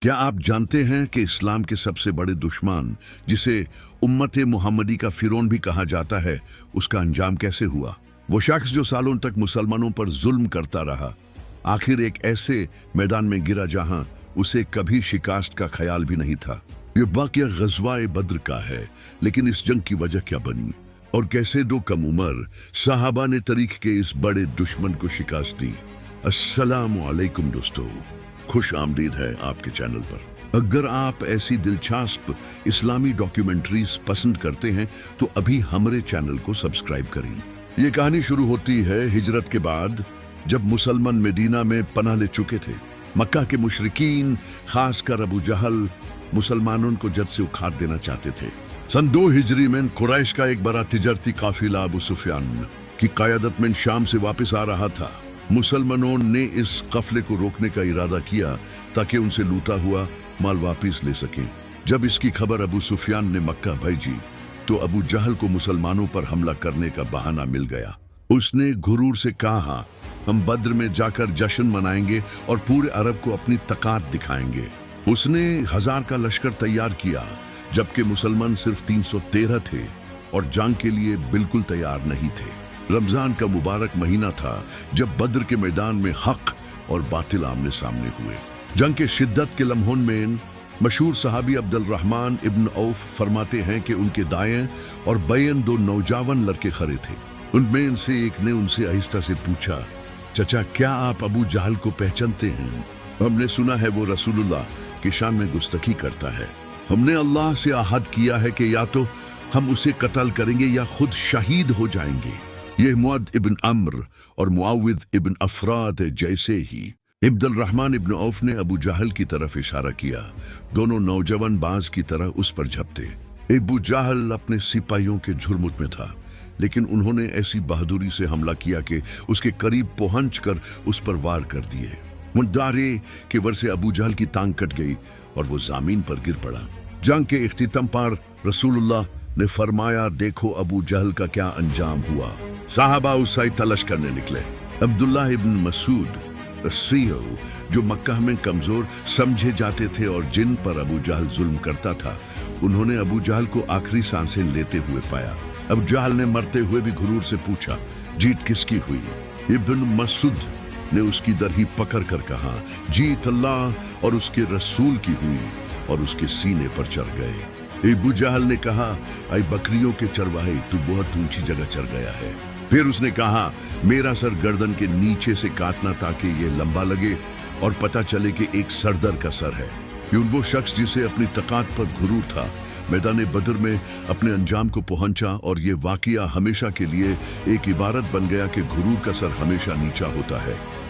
क्या आप जानते हैं कि इस्लाम के सबसे बड़े दुश्मन, जिसे उम्मत मुहम्मदी का फिरौन भी कहा जाता है, उसका अंजाम कैसे हुआ? वो शख्स जो सालों तक मुसलमानों पर जुल्म करता रहा, आखिर एक ऐसे मैदान में गिरा जहां उसे कभी शिकस्त का ख्याल भी नहीं था। ये वाक़या ग़ज़वा-ए बद्र का है, लेकिन इस जंग की वजह क्या बनी और कैसे दो कम उम्र सहाबा ने तारीख के इस बड़े दुश्मन को शिकस्त दी। अस्सलामु अलैकुम दोस्तों, खुश आमदीद है आपके चैनल पर। अगर आप ऐसी दिलचस्प इस्लामी डॉक्यूमेंट्रीज पसंद करते हैं तो अभी हमारे चैनल को सब्सक्राइब करें। ये कहानी शुरू होती है हिजरत के बाद, जब मुसलमान मदीना में पनाह ले चुके थे। मक्का के मुशरिकीन, खासकर अबू जहल, मुसलमानों को जद से उखाड़ देना चाहते थे। सन 2 हिजरी में कुरैश का एक बड़ा तिजरती काफिला अबू सुफियान की क़यादत में शाम से वापस आ रहा था। मुसलमानों ने इस कफले को रोकने का इरादा किया ताकि उनसे लूटा हुआ माल वापस ले सकें। जब इसकी खबर अबू सुफियान ने मक्का भेजी तो अबू जहल को मुसलमानों पर हमला करने का बहाना मिल गया। उसने गुरूर से कहा, हम बद्र में जाकर जश्न मनाएंगे और पूरे अरब को अपनी ताकत दिखाएंगे। उसने 1000 का लश्कर तैयार किया, जबकि मुसलमान सिर्फ 313 थे और जंग के लिए बिल्कुल तैयार नहीं थे। रमजान का मुबारक महीना था जब बद्र के मैदान में हक और बातिल आमने सामने हुए। जंग के शिद्दत के लम्हों में मशहूर सहाबी अब्दुल रहमान इब्न औफ फरमाते हैं कि उनके दाएं और बाएं 2 नौजवान लड़के खड़े थे। उनमें से एक ने उनसे आहिस्ता से पूछा, चचा क्या आप अबू जहल को पहचानते हैं? हमने सुना है वो रसूलुल्लाह की शान में गुस्ताखी करता है। हमने अल्लाह से आहद किया है कि या तो हम उसे कत्ल करेंगे या खुद शहीद हो जाएंगे। ये मुअद इब्न अम्र और मुआविद इब्न अफराद जैसे ही। अब्दुल रहमान इब्न औफ ने अबू जहल की तरफ इशारा किया। दोनों नौजवान बाज की तरह उस पर झपटे। अबू जहल अपने सिपाहियों के झुरमुट में था, लेकिन उन्होंने ऐसी बहादुरी से हमला किया कि उसके करीब पहुंचकर उस पर वार कर दिए। मुद्दारे के वर से अबू जहल की टांग कट गई और वो जमीन पर गिर पड़ा। जंग के इख्तिताम पर रसूलुल्लाह ने फरमाया, देखो अबू जहल का क्या अंजाम हुआ। साहबा उससे तलाश करने निकले। अब्दुल्लाह इब्न मसूद सीओ, जो मक्का में कमजोर समझे जाते थे और जिन पर अबू जहल जुल्म करता था, उन्होंने अबू जहल को आखिरी सांसें लेते हुए पाया। अबू जहल ने मरते हुए भी गुरूर से पूछा, जीत किसकी हुई? इब्न मसूद ने उसकी दरही पकड़ कर कहा, जीत अल्लाह और उसके रसूल की हुई, और उसके सीने पर चढ़ गए। अबू जहल ने कहा, आई बकरियों के चरवाहे, तू बहुत ऊंची जगह चढ़ गया है। फिर उसने कहा, मेरा सर गर्दन के नीचे से काटना ताकि ये लंबा लगे और पता चले कि एक सरदर का सर है। ये वो शख्स जिसे अपनी ताकत पर गुरूर था, मैदान बद्र में अपने अंजाम को पहुंचा, और ये वाकया हमेशा के लिए एक इबारत बन गया कि गुरूर का सर हमेशा नीचा होता है।